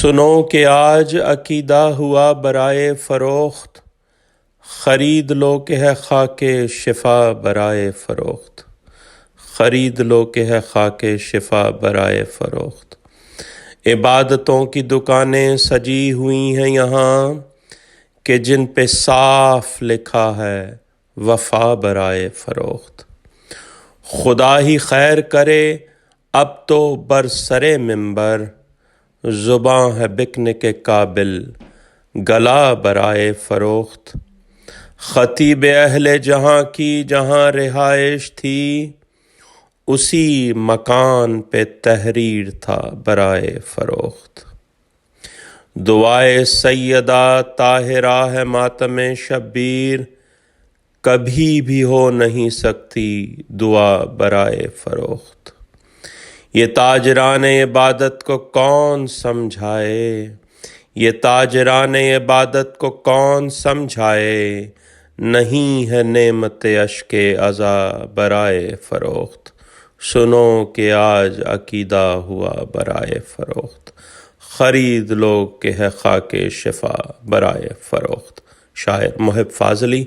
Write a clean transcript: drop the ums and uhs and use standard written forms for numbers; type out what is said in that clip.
سنو کہ آج عقیدہ ہوا برائے فروخت، خرید لو کہ ہے خاک شفا برائے فروخت، خرید لو کہ ہے خاک شفا برائے فروخت۔ عبادتوں کی دکانیں سجی ہوئی ہیں یہاں کہ جن پہ صاف لکھا ہے وفا برائے فروخت۔ خدا ہی خیر کرے اب تو برسرے منبر، زباں ہے بکنے کے قابل گلا برائے فروخت۔ خطیب اہل جہاں کی جہاں رہائش تھی، اسی مکان پہ تحریر تھا برائے فروخت۔ دعائے سیدہ طاہرہ ہے ماتم شبیر، کبھی بھی ہو نہیں سکتی دعا برائے فروخت۔ یہ تاجران عبادت کو کون سمجھائے، یہ تاجران عبادت کو کون سمجھائے، نہیں ہے نعمت اشک عزا برائے فروخت۔ سنو کہ آج عقیدہ ہوا برائے فروخت، خرید لو کہ ہے خاک شفا برائے فروخت۔ شاعر محب فاضلی۔